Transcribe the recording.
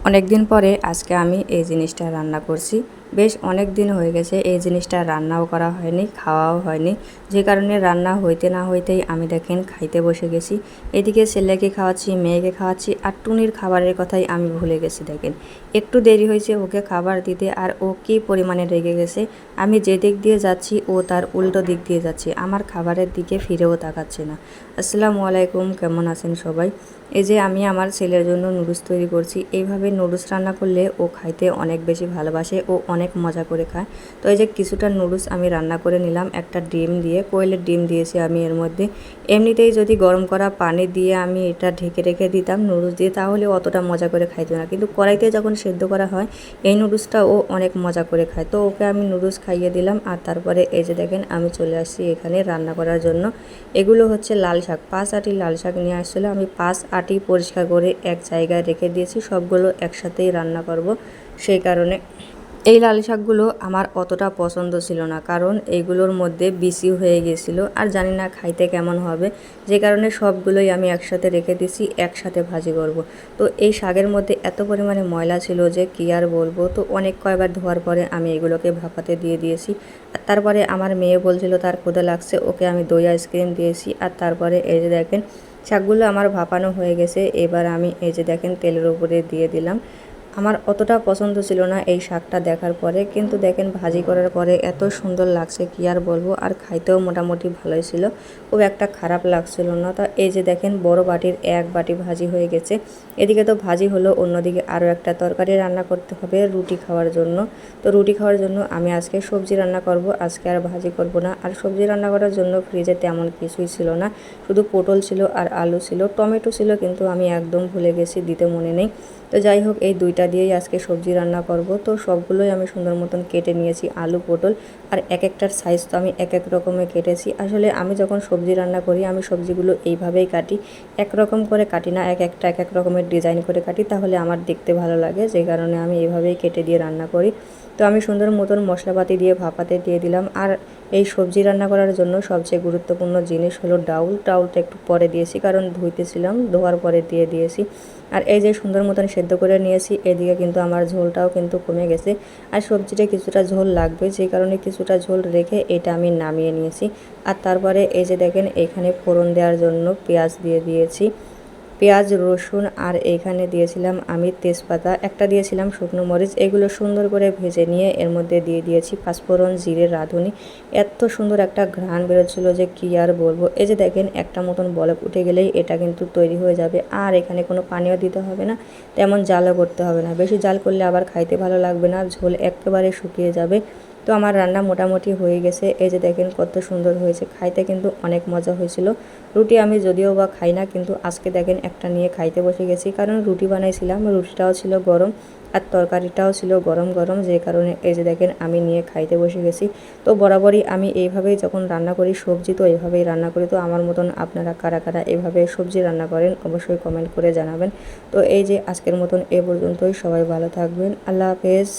অনেক দিন পরে আজকে আমি এই জিনিসটা রান্না করছি। বেশ অনেক দিন হয়ে গেছে এই জিনিসটা রান্নাও করা হয়নি, খাওয়াও হয়নি। যে কারণে রান্না হইতে না হইতেই আমি দেখেন খাইতে বসে গেছি। এদিকে ছেলেকে খাওয়াচ্ছি, মেয়েকে খাওয়াচ্ছি, আর টুনির খাবারের কথাই আমি ভুলে গেছি। দেখেন একটু দেরি হয়েছে ওকে খাবার দিতে, আর ও কী পরিমাণে রেগে গেছে। আমি যে দিক দিয়ে যাচ্ছি ও তার উল্টো দিক দিয়ে যাচ্ছে, আমার খাবারের দিকে ফিরেও তাকাচ্ছে না। আসসালামু আলাইকুম, কেমন আছেন সবাই? এই যে আমি আমার ছেলের জন্য নুডলস তৈরি করছি। এইভাবে নুডলস রান্না করলে ও খাইতে অনেক বেশি ভালোবাসে, ও অনেক মজা করে খায়। তো এই যে কিছুটা নুডলস আমি রান্না করে নিলাম একটা ডিম দিয়ে, কোয়েলের ডিম দিয়েছি আমি এর মধ্যে। এমনিতেই যদি গরম করা পানি দিয়ে আমি এটা ঢেকে রেখে দিতাম নুডলস দিয়ে, তাহলে অতটা মজা করে খাইতো না, কিন্তু কড়াইতে যখন সেদ্ধ করা হয় এই নুডলসটা ও অনেক মজা করে খায়। তো ওকে আমি নুডলস খাইয়ে দিলাম। আর তারপরে এই যে দেখেন আমি চলে আসছি এখানে রান্না করার জন্য। এগুলো হচ্ছে লাল শাক, 5 আটি লাল শাক নিয়ে আসছিলো। আমি 5 আটি পরিষ্কার করে এক জায়গায় রেখে দিয়েছি, সবগুলো একসাথেই রান্না করব। সেই কারণে এই লাল শাকগুলো আমার অতটা পছন্দ ছিল না, কারণ এইগুলোর মধ্যে বিসি হয়ে গেছিলো, আর জানি না খাইতে কেমন হবে। যে কারণে সবগুলোই আমি একসাথে রেখে দিয়েছি, একসাথে ভাজি করব। তো এই শাকের মধ্যে এত পরিমাণে ময়লা ছিল যে কী আর বলবো। তো অনেক কয়বার ধোয়ার পরে আমি এগুলোকে ভাপাতে দিয়ে দিয়েছি। আর তারপরে আমার মেয়ে বলছিল তার ক্ষুধা লাগছে, ওকে আমি দই আইসক্রিম দিয়েছি। আর তারপরে এই যে দেখেন শাকগুলো আমার ভাপানো হয়ে গেছে। এবার আমি এই যে দেখেন তেলের উপরে দিয়ে দিলাম। আমার অতটা পছন্দ ছিল না এই শাকটা দেখার পরে, কিন্তু দেখেন ভাজি করার পরে এত সুন্দর লাগছে কী আর বলবো। আর খাইতেও মোটামুটি ভালোই ছিল, খুব একটা খারাপ লাগছিল না। তো এই যে দেখেন বড় বাটির এক বাটি ভাজি হয়ে গেছে। এদিকে তো ভাজি হলো, অন্যদিকে আরও একটা তরকারি রান্না করতে হবে রুটি খাওয়ার জন্য। তো রুটি খাওয়ার জন্য আমি আজকে সবজি রান্না করব, আজকে আর ভাজি করব না। আর সবজি রান্না করার জন্য ফ্রিজে তেমন কিছুই ছিল না, শুধু পটল ছিল আর আলু ছিল, টমেটো ছিল, কিন্তু আমি একদম ভুলে গেছি, দিতে মনে নেই। তো যাই হোক এই দুইটা দিয়েই আজকে সবজি রান্না করব। তো সবগুলোই আমি সুন্দর মতন কেটে নিয়েছি, আলু পটল, আর এক একটার সাইজ তো আমি এক এক রকমের কেটেছি। আসলে আমি যখন সবজি রান্না করি আমি সবজিগুলো এইভাবেই কাটি, একরকম করে কাটি না, এক একটা এক এক রকমের ডিজাইন করে কাটি, তাহলে আমার দেখতে ভালো লাগে। যে কারণে আমি এইভাবেই কেটে দিয়ে রান্না করি। তো আমি সুন্দর মতন মশলাপাতি দিয়ে ভাপাতে দিয়ে দিলাম। আর এই সবজি রান্না করার জন্য সবচেয়ে গুরুত্বপূর্ণ জিনিস হলো ডাউল। ডাউলটা একটু পরে দিয়েছি, কারণ ধুইতেছিলাম, ধোয়ার পরে দিয়ে দিয়েছি। আর এই যে সুন্দর মতন সেদ্ধ করে নিয়েছি। এদিকে কিন্তু আমার ঝোলটাও কিন্তু কমে গেছে, আর সবজিটা কিছুটা ঝোল লাগবে, যে কারণে কিছুটা ঝোল রেখে এটা আমি নামিয়ে নিয়েছি। আর তারপরে এই যে দেখেন এখানে ফোড়ন দেওয়ার জন্য পেঁয়াজ দিয়ে দিয়েছি, পেঁয়াজ রসুন, আর এইখানে দিয়েছিলাম আমি তেজপাতা, একটা দিয়েছিলাম শুকনো মরিচ। এগুলো সুন্দর করে ভেজে নিয়ে এর মধ্যে দিয়ে দিয়েছি পাঁচফোড়ন, জিরে, রাঁধুনি। এত সুন্দর একটা ঘ্রাণ বেরোচ্ছিলো যে কী আর বলবো। এই যে দেখেন একটা মতন বলক উঠে গেলেই এটা কিন্তু তৈরি হয়ে যাবে। আর এখানে কোনো পানিও দিতে হবে না, তেমন জালও করতে হবে না। বেশি জাল করলে আবার খাইতে ভালো লাগবে না, ঝোল একেবারে শুকিয়ে যাবে। তো আমার রান্না মোটামুটি হয়ে গেছে। এই যে দেখেন কত সুন্দর হয়েছে, খাইতে কিন্তু অনেক মজা হয়েছিল। রুটি আমি যদিও বা খাই না, কিন্তু আজকে দেখেন একটা নিয়ে খাইতে বসে গেছি, কারণ রুটি বানাইছিলাম, রুটিটাও ছিল গরম আর তরকারিটাও ছিল গরম গরম, যে কারণে এই যে দেখেন আমি নিয়ে খাইতে বসে গেছি। তো বরাবরই আমি এইভাবেই যখন রান্না করি সবজি, তো এইভাবেই রান্না করি। তো আমার মতন আপনারা কারা কারা এভাবে সবজি রান্না করেন অবশ্যই কমেন্ট করে জানাবেন। তো এই যে আজকের মতন এ পর্যন্তই, সবাই ভালো থাকবেন, আল্লাহ হাফেজ।